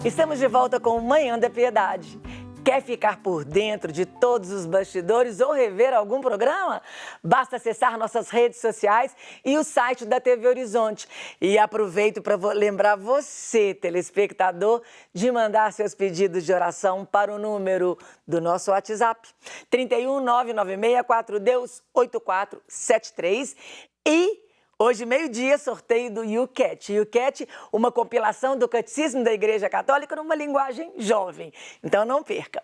Estamos de volta com o Manhã da Piedade. Quer ficar por dentro de todos os bastidores ou rever algum programa? Basta acessar nossas redes sociais e o site da TV Horizonte. E aproveito para lembrar você, telespectador, de mandar seus pedidos de oração para o número do nosso WhatsApp, 31 996 4Deus 8473. E hoje, meio-dia, sorteio do YouCat. YouCat, uma compilação do Catecismo da Igreja Católica numa linguagem jovem. Então, não perca.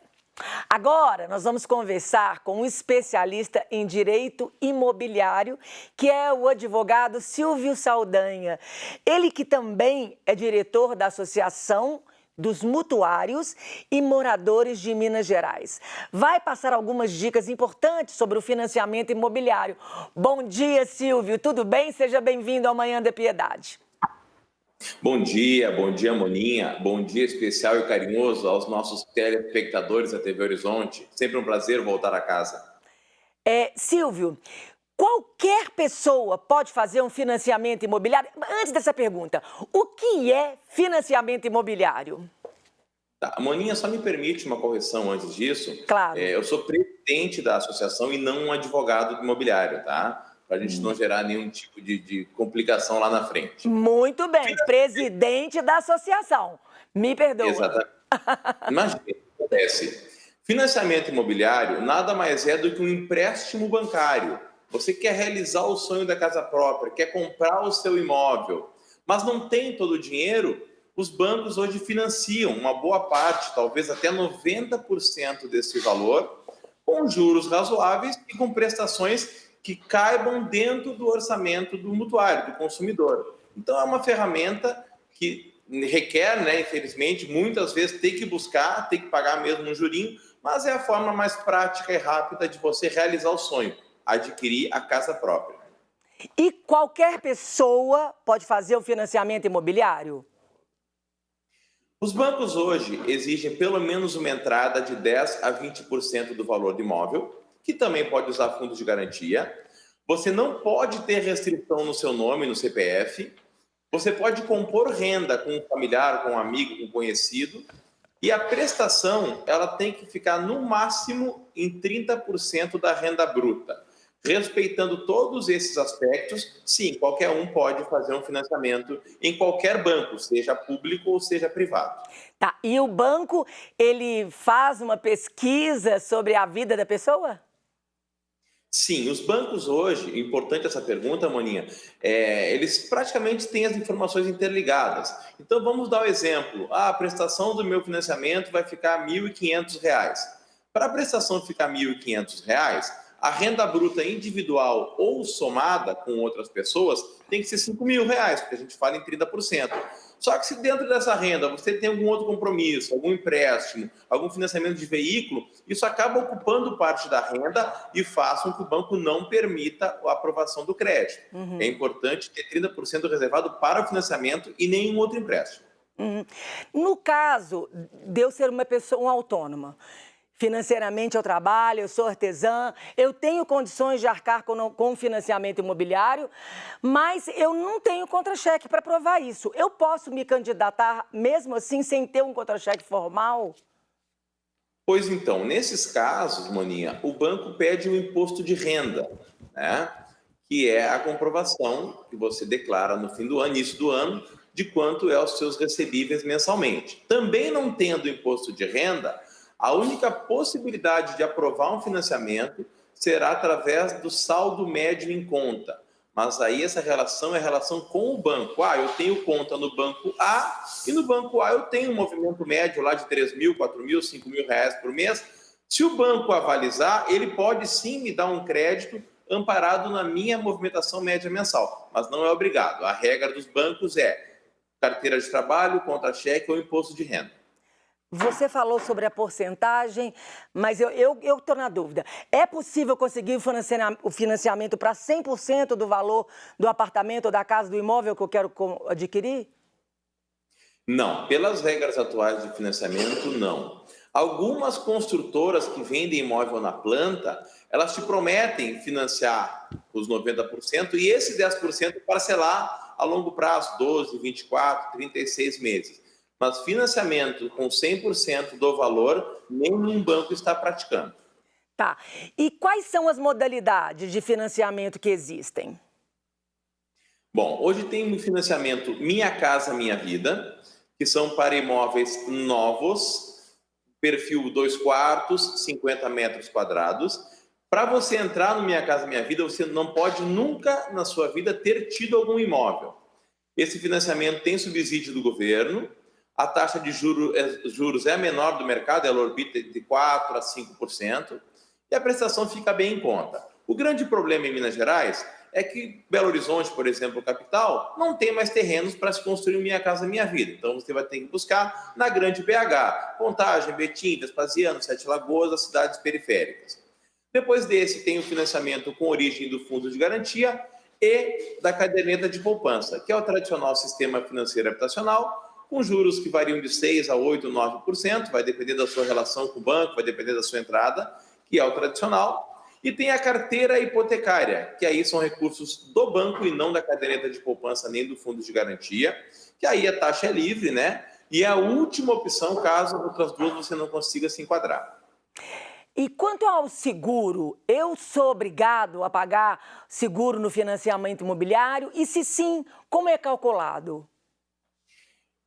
Agora, nós vamos conversar com um especialista em direito imobiliário, que é o advogado Silvio Saldanha. Ele que também é diretor da Associação dos Mutuários e Moradores de Minas Gerais. Vai passar algumas dicas importantes sobre o financiamento imobiliário. Bom dia, Silvio. Tudo bem? Seja bem-vindo ao Manhã da Piedade. Bom dia, Moninha. Bom dia especial e carinhoso aos nossos telespectadores da TV Horizonte. Sempre um prazer voltar a casa. Silvio, qualquer pessoa pode fazer um financiamento imobiliário? Antes dessa pergunta, o que é financiamento imobiliário? Tá, Moninha, só me permite uma correção antes disso. Claro. Eu sou presidente da associação e não um advogado imobiliário, tá? Para a gente não gerar nenhum tipo de complicação lá na frente. Muito bem, presidente da associação. Me perdoa. Exatamente. Imagina o que acontece. Financiamento imobiliário nada mais é do que um empréstimo bancário. Você quer realizar o sonho da casa própria, quer comprar o seu imóvel, mas não tem todo o dinheiro. Os bancos hoje financiam uma boa parte, talvez até 90% desse valor, com juros razoáveis e com prestações que caibam dentro do orçamento do mutuário, do consumidor. Então, é uma ferramenta que requer, infelizmente, muitas vezes ter que buscar, ter que pagar mesmo um jurinho, mas é a forma mais prática e rápida de você realizar o sonho, adquirir a casa própria. E qualquer pessoa pode fazer o financiamento imobiliário? Os bancos hoje exigem pelo menos uma entrada de 10% a 20% do valor do imóvel, que também pode usar fundos de garantia. Você não pode ter restrição no seu nome, no CPF. Você pode compor renda com um familiar, com um amigo, com um conhecido. E a prestação, ela tem que ficar no máximo em 30% da renda bruta. Respeitando todos esses aspectos, sim, qualquer um pode fazer um financiamento em qualquer banco, seja público ou seja privado. Tá, e o banco, ele faz uma pesquisa sobre a vida da pessoa? Sim, os bancos hoje, importante essa pergunta, Moninha, eles praticamente têm as informações interligadas. Então, vamos dar um exemplo. A prestação do meu financiamento vai ficar R$ 1.500. Para a prestação ficar R$ 1.500, a renda bruta individual ou somada com outras pessoas tem que ser R$ 5.000, porque a gente fala em 30%. Só que se dentro dessa renda você tem algum outro compromisso, algum empréstimo, algum financiamento de veículo, isso acaba ocupando parte da renda e faz com que o banco não permita a aprovação do crédito. É importante ter 30% reservado para o financiamento e nenhum outro empréstimo. No caso de eu ser uma pessoa autônoma, financeiramente eu trabalho, eu sou artesã, eu tenho condições de arcar com financiamento imobiliário, mas eu não tenho contra-cheque para provar isso. Eu posso me candidatar mesmo assim sem ter um contra-cheque formal? Pois então, nesses casos, Moninha, o banco pede um imposto de renda, que é a comprovação que você declara no fim do ano, início do ano, de quanto é os seus recebíveis mensalmente. Também não tendo imposto de renda, a única possibilidade de aprovar um financiamento será através do saldo médio em conta. Mas aí essa relação é relação com o banco. Eu tenho conta no banco A e no banco A eu tenho um movimento médio lá de R$3.000, R$4.000, R$5.000 por mês. Se o banco avalizar, ele pode sim me dar um crédito amparado na minha movimentação média mensal, mas não é obrigado. A regra dos bancos é carteira de trabalho, contra-cheque ou imposto de renda. Você falou sobre a porcentagem, mas eu estou na dúvida. É possível conseguir o financiamento para 100% do valor do apartamento ou da casa, do imóvel que eu quero adquirir? Não, pelas regras atuais de financiamento, não. Algumas construtoras que vendem imóvel na planta, elas te prometem financiar os 90% e esse 10% parcelar a longo prazo, 12, 24, 36 meses. mas financiamento com 100% do valor, nenhum banco está praticando. Tá. E quais são as modalidades de financiamento que existem? Bom, hoje tem um financiamento Minha Casa Minha Vida, que são para imóveis novos, perfil 2 quartos, 50 metros quadrados. Para você entrar no Minha Casa Minha Vida, você não pode nunca na sua vida ter tido algum imóvel. Esse financiamento tem subsídio do governo, a taxa de juros é a menor do mercado, ela orbita de 4% a 5%, e a prestação fica bem em conta. O grande problema em Minas Gerais é que Belo Horizonte, por exemplo, capital, não tem mais terrenos para se construir Minha Casa Minha Vida. Então você vai ter que buscar na grande BH, Contagem, Betim, Vespasiano, Sete Lagoas, as cidades periféricas. Depois desse tem o financiamento com origem do Fundo de Garantia e da caderneta de poupança, que é o tradicional sistema financeiro habitacional, com juros que variam de 6% a 8%, 9%, vai depender da sua relação com o banco, vai depender da sua entrada, que é o tradicional. E tem a carteira hipotecária, que aí são recursos do banco e não da caderneta de poupança nem do fundo de garantia, que aí a taxa é livre, né? E é a última opção caso outras duas você não consiga se enquadrar. E quanto ao seguro, eu sou obrigado a pagar seguro no financiamento imobiliário? E se sim, como é calculado?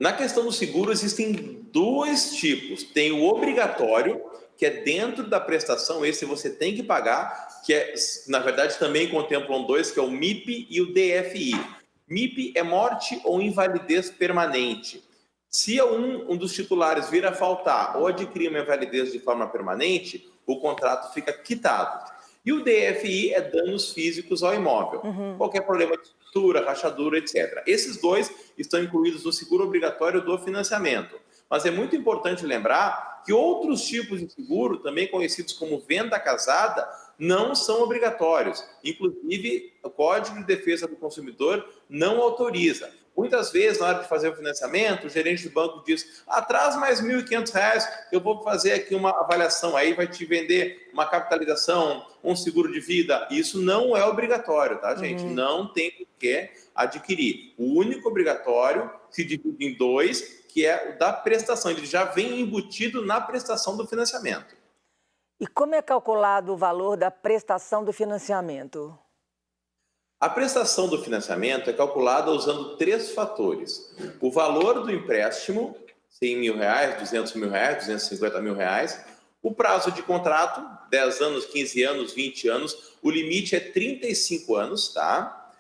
Na questão do seguro, existem dois tipos. Tem o obrigatório, que é dentro da prestação, esse você tem que pagar, que é, na verdade, também contemplam dois, que é o MIP e o DFI. MIP é morte ou invalidez permanente. Se um dos titulares vir a faltar ou adquirir uma invalidez de forma permanente, o contrato fica quitado. E o DFI é danos físicos ao imóvel. Qualquer problema de estrutura, rachadura, etc. Esses dois estão incluídos no seguro obrigatório do financiamento. Mas é muito importante lembrar que outros tipos de seguro, também conhecidos como venda casada, não são obrigatórios. Inclusive, o Código de Defesa do Consumidor não autoriza. Muitas vezes, na hora de fazer o financiamento, o gerente do banco diz: traz mais R$ 1.500, eu vou fazer aqui uma avaliação, aí vai te vender uma capitalização, um seguro de vida. Isso não é obrigatório, tá, gente? Não tem por que adquirir. O único obrigatório se divide em dois, que é o da prestação. Ele já vem embutido na prestação do financiamento. E como é calculado o valor da prestação do financiamento? A prestação do financiamento é calculada usando 3 fatores. O valor do empréstimo, R$100 mil, R$200 mil, R$250 mil. O prazo de contrato, 10 anos, 15 anos, 20 anos. O limite é 35 anos, tá?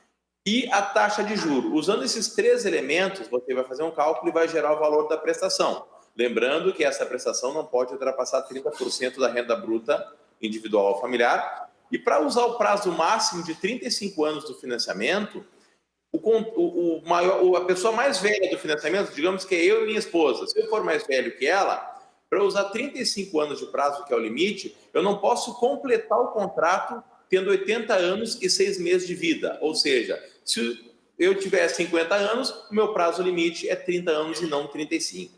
E a taxa de juros. Usando esses 3 elementos, você vai fazer um cálculo e vai gerar o valor da prestação. Lembrando que essa prestação não pode ultrapassar 30% da renda bruta individual ou familiar. E para usar o prazo máximo de 35 anos do financiamento, a pessoa mais velha do financiamento, digamos que é eu e minha esposa, se eu for mais velho que ela, para usar 35 anos de prazo, que é o limite, eu não posso completar o contrato tendo 80 anos e 6 meses de vida. Ou seja, se eu tiver 50 anos, o meu prazo limite é 30 anos e não 35.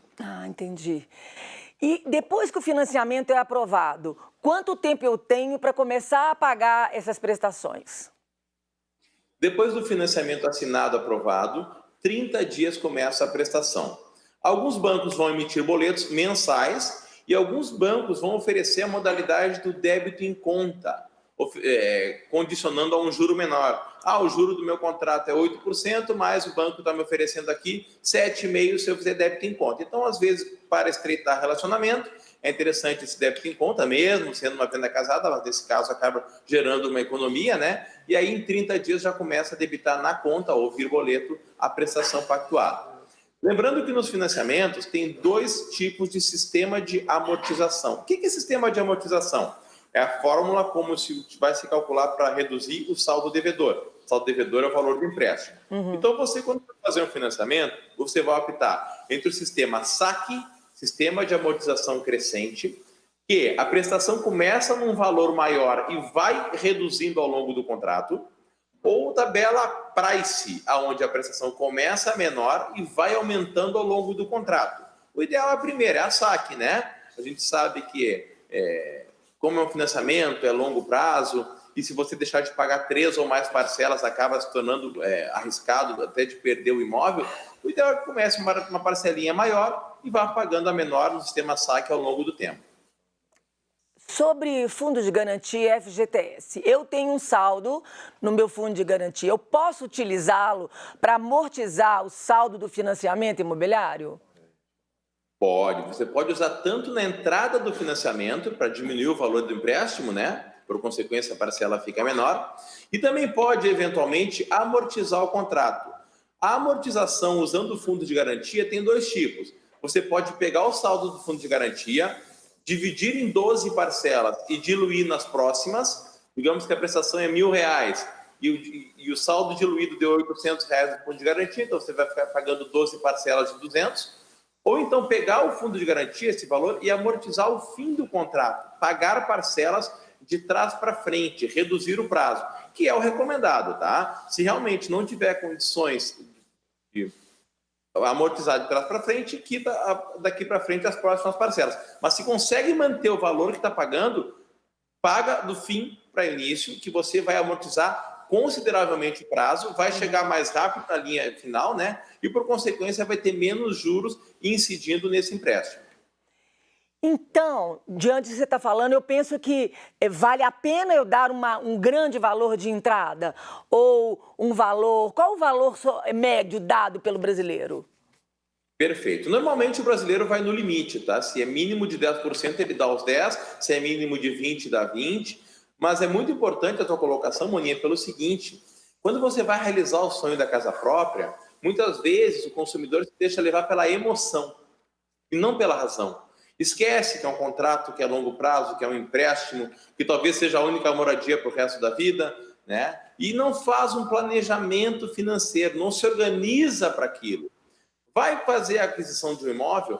Entendi. E depois que o financiamento é aprovado, quanto tempo eu tenho para começar a pagar essas prestações? Depois do financiamento assinado aprovado, 30 dias começa a prestação. Alguns bancos vão emitir boletos mensais e alguns bancos vão oferecer a modalidade do débito em conta, condicionando a um juro menor. O juro do meu contrato é 8%, mas o banco está me oferecendo aqui 7,5% se eu fizer débito em conta. Então, às vezes, para estreitar relacionamento, é interessante esse débito em conta, mesmo sendo uma venda casada, mas nesse caso acaba gerando uma economia, né? E aí, em 30 dias, já começa a debitar na conta ou vir boleto a prestação pactuada. Lembrando que nos financiamentos tem 2 tipos de sistema de amortização. O que é sistema de amortização? É a fórmula como vai se calcular para reduzir o saldo devedor. O saldo devedor é o valor do empréstimo. Então, você, quando for fazer um financiamento, você vai optar entre o sistema SAC, sistema de amortização crescente, que a prestação começa num valor maior e vai reduzindo ao longo do contrato, ou tabela Price, onde a prestação começa menor e vai aumentando ao longo do contrato. O ideal é a primeira, é a SAC, né? A gente sabe que como é um financiamento, é longo prazo, e se você deixar de pagar 3 ou mais parcelas, acaba se tornando arriscado até de perder o imóvel. o ideal é que comece uma parcelinha maior e vá pagando a menor no sistema saque ao longo do tempo. Sobre fundo de garantia FGTS, eu tenho um saldo no meu fundo de garantia. Eu posso utilizá-lo para amortizar o saldo do financiamento imobiliário? Pode. Você pode usar tanto na entrada do financiamento para diminuir o valor do empréstimo, né? Por consequência, a parcela fica menor. E também pode, eventualmente, amortizar o contrato. A amortização usando o fundo de garantia tem dois tipos. Você pode pegar o saldo do fundo de garantia, dividir em 12 parcelas e diluir nas próximas. Digamos que a prestação é R$1.000 e o saldo diluído deu R$800 no fundo de garantia, então você vai ficar pagando 12 parcelas de 200. Ou então pegar o fundo de garantia, esse valor, e amortizar o fim do contrato, pagar parcelas de trás para frente, reduzir o prazo, que é o recomendado, tá? Se realmente não tiver condições de amortizar de trás para frente, quita daqui para frente as próximas parcelas. Mas se consegue manter o valor que está pagando, paga do fim para início, que você vai amortizar consideravelmente o prazo, vai chegar mais rápido na linha final, né? E por consequência vai ter menos juros incidindo nesse empréstimo. Então, diante do que você está falando, eu penso que vale a pena eu dar um grande valor de entrada? Ou um valor... Qual o valor médio dado pelo brasileiro? Perfeito. Normalmente o brasileiro vai no limite, tá? Se é mínimo de 10%, ele dá os 10%, se é mínimo de 20%, dá 20%. Mas é muito importante a tua colocação, Moninha, pelo seguinte: quando você vai realizar o sonho da casa própria, muitas vezes o consumidor se deixa levar pela emoção e não pela razão. Esquece que é um contrato que é a longo prazo, que é um empréstimo, que talvez seja a única moradia para o resto da vida, né? E não faz um planejamento financeiro, não se organiza para aquilo. Vai fazer a aquisição de um imóvel,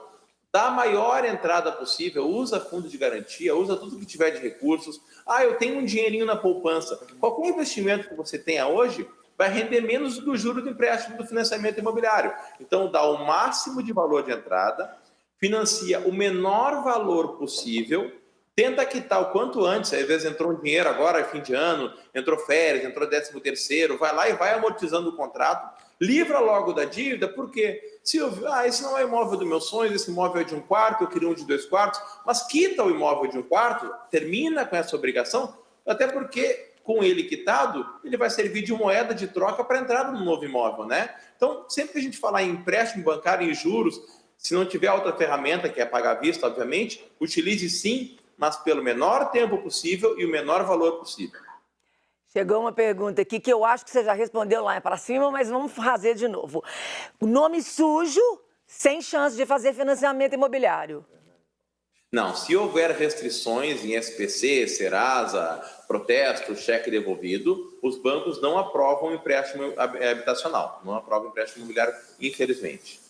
dá a maior entrada possível, usa fundo de garantia, usa tudo que tiver de recursos. Ah, eu tenho um dinheirinho na poupança. Qualquer investimento que você tenha hoje vai render menos do que o juro do empréstimo do financiamento imobiliário. Então, dá o máximo de valor de entrada, financia o menor valor possível, tenta quitar o quanto antes. Às vezes entrou um dinheiro agora, é fim de ano, entrou férias, entrou 13º, vai lá e vai amortizando o contrato, livra logo da dívida, porque se eu esse não é o imóvel do meu sonho, esse imóvel é de 1 quarto, eu queria um de 2 quartos, mas quita o imóvel de 1 quarto, termina com essa obrigação, até porque com ele quitado, ele vai servir de moeda de troca para a entrada no novo imóvel, né? Então, sempre que a gente falar em empréstimo bancário em juros, se não tiver outra ferramenta, que é pagar à vista, obviamente, utilize sim, mas pelo menor tempo possível e o menor valor possível. Chegou uma pergunta aqui que eu acho que você já respondeu lá para cima, mas vamos fazer de novo. O nome sujo, sem chance de fazer financiamento imobiliário. Não, se houver restrições em SPC, Serasa, protesto, cheque devolvido, os bancos não aprovam o empréstimo habitacional, não aprovam o empréstimo imobiliário, infelizmente.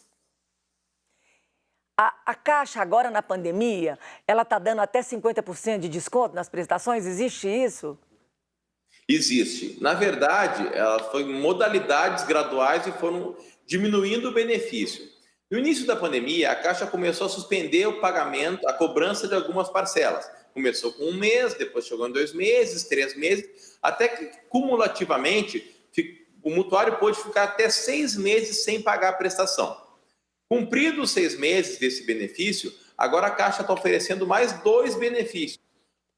A Caixa, agora na pandemia, ela está dando até 50% de desconto nas prestações? Existe isso? Existe. Na verdade, ela foi em modalidades graduais e foram diminuindo o benefício. No início da pandemia, a Caixa começou a suspender o pagamento, a cobrança de algumas parcelas. Começou com 1 mês, depois chegou em 2 meses, 3 meses, até que cumulativamente o mutuário pôde ficar até 6 meses sem pagar a prestação. Cumpridos os 6 meses desse benefício, agora a Caixa está oferecendo mais 2 benefícios.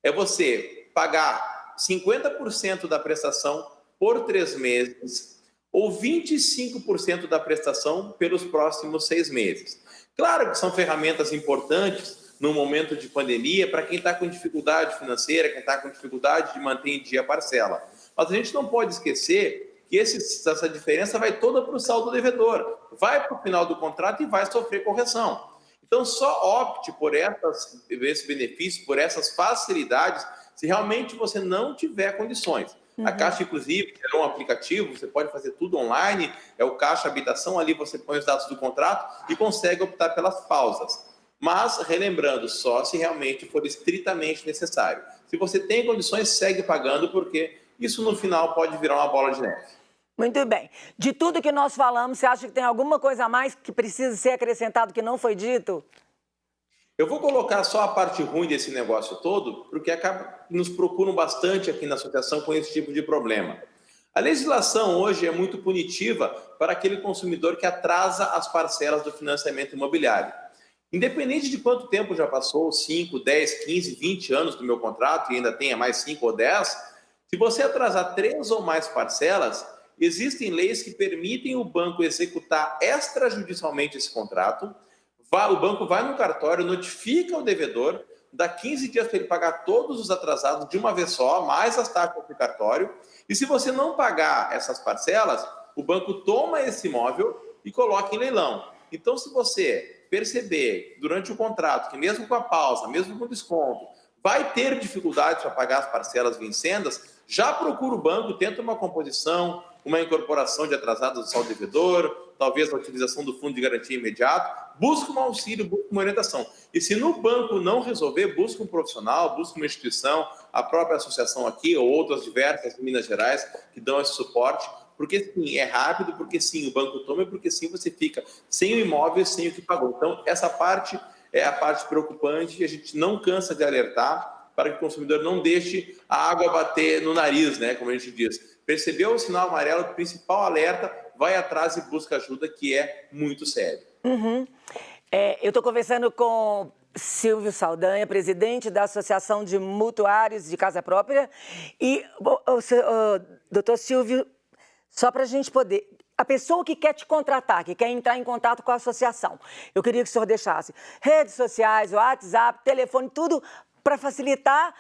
É você pagar 50% da prestação por 3 meses ou 25% da prestação pelos próximos 6 meses. Claro que são ferramentas importantes no momento de pandemia para quem está com dificuldade financeira, quem está com dificuldade de manter em dia a parcela. Mas a gente não pode esquecer que essa diferença vai toda para o saldo devedor, vai para o final do contrato e vai sofrer correção. Então, só opte por esse benefício, por essas facilidades, se realmente você não tiver condições. A Caixa, inclusive, é um aplicativo, você pode fazer tudo online, é o Caixa Habitação, ali você põe os dados do contrato e consegue optar pelas pausas. Mas, relembrando, só se realmente for estritamente necessário. Se você tem condições, segue pagando, porque isso no final pode virar uma bola de neve. Muito bem. De tudo que nós falamos, você acha que tem alguma coisa a mais que precisa ser acrescentado que não foi dito? Eu vou colocar só a parte ruim desse negócio todo, porque nos procuram bastante aqui na associação com esse tipo de problema. A legislação hoje é muito punitiva para aquele consumidor que atrasa as parcelas do financiamento imobiliário. Independente de quanto tempo já passou, 5, 10, 15, 20 anos do meu contrato e ainda tenha mais 5 ou 10, se você atrasar 3 ou mais parcelas, existem leis que permitem o banco executar extrajudicialmente esse contrato. O banco vai no cartório, notifica o devedor, dá 15 dias para ele pagar todos os atrasados de uma vez só, mais as taxas do cartório. E se você não pagar essas parcelas, o banco toma esse imóvel e coloca em leilão. Então, se você perceber durante o contrato que mesmo com a pausa, mesmo com desconto, vai ter dificuldade para pagar as parcelas vencendas, já procura o banco, tenta uma composição, uma incorporação de atrasados ao devedor, talvez a utilização do fundo de garantia imediato, busca um auxílio, busca uma orientação. E se no banco não resolver, busca um profissional, busca uma instituição, a própria associação aqui ou outras diversas em Minas Gerais que dão esse suporte, porque sim, é rápido, porque sim, o banco toma e porque sim, você fica sem o imóvel, sem o que pagou. Então, essa parte é a parte preocupante e a gente não cansa de alertar para que o consumidor não deixe a água bater no nariz, né, como a gente diz. Percebeu o sinal amarelo, o principal alerta, vai atrás e busca ajuda, que é muito sério. Eu estou conversando com Silvio Saldanha, presidente da Associação de Mutuários de Casa Própria. E, doutor Silvio, só para a gente poder... A pessoa que quer te contratar, que quer entrar em contato com a associação, eu queria que o senhor deixasse redes sociais, WhatsApp, telefone, tudo para facilitar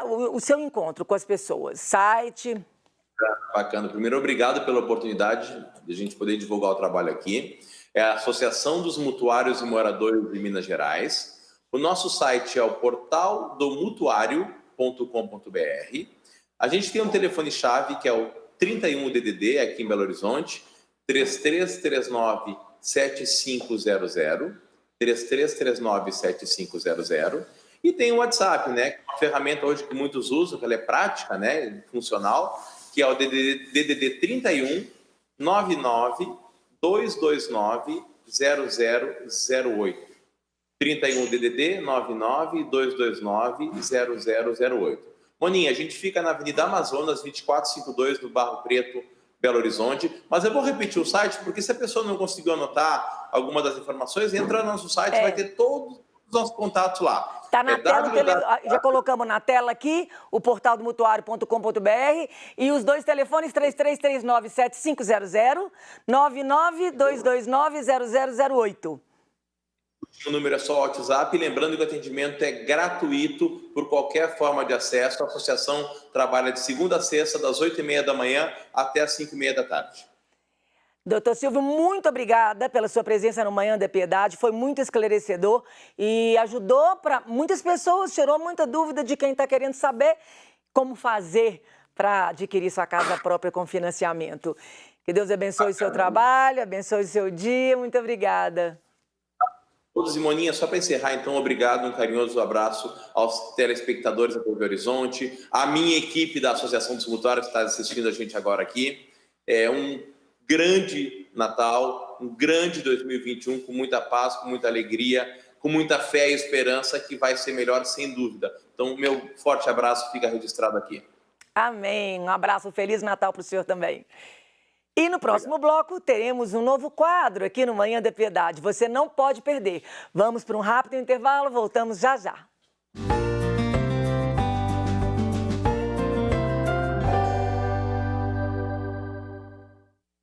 o seu encontro com as pessoas. Site... Bacana. Primeiro, obrigado pela oportunidade de a gente poder divulgar o trabalho aqui. É a Associação dos Mutuários e Moradores de Minas Gerais. O nosso site é o portaldomutuario.com.br. A gente tem um telefone-chave que é o 31DDD, aqui em Belo Horizonte, 3339-7500, 3339-7500. E tem o WhatsApp, né? Uma ferramenta hoje que muitos usam, que ela é prática, né? Funcional, que é o DDD 31 99 229 0008. 31 DDD 99 229 0008. Moninha, a gente fica na Avenida Amazonas, 2452, no Barro Preto, Belo Horizonte. Mas eu vou repetir o site, porque se a pessoa não conseguiu anotar alguma das informações, entra no nosso site, vai ter todos os nossos contatos lá. Está na tela, já colocamos na tela aqui, o portal do mutuário.com.br e os dois telefones 3339-7500, 99-229-0008. O número é só o WhatsApp, lembrando que o atendimento é gratuito por qualquer forma de acesso. A associação trabalha de segunda a sexta, das 8h30 da manhã até as 5h30 da tarde. Doutor Silvio, muito obrigada pela sua presença no Manhã da Piedade, foi muito esclarecedor e ajudou para muitas pessoas, tirou muita dúvida de quem está querendo saber como fazer para adquirir sua casa própria com financiamento. Que Deus abençoe o seu trabalho, abençoe o seu dia, muito obrigada. Todos e Moninha, só para encerrar, então, obrigado, um carinhoso abraço aos telespectadores da TV Horizonte, à minha equipe da Associação dos Mutuários que está assistindo a gente agora aqui. É um grande Natal, um grande 2021, com muita paz, com muita alegria, com muita fé e esperança que vai ser melhor, sem dúvida. Então, meu forte abraço fica registrado aqui. Amém. Um abraço, Feliz Natal para o senhor também. E no próximo bloco teremos um novo quadro aqui no Manhã da Piedade. Você não pode perder. Vamos para um rápido intervalo, voltamos já já.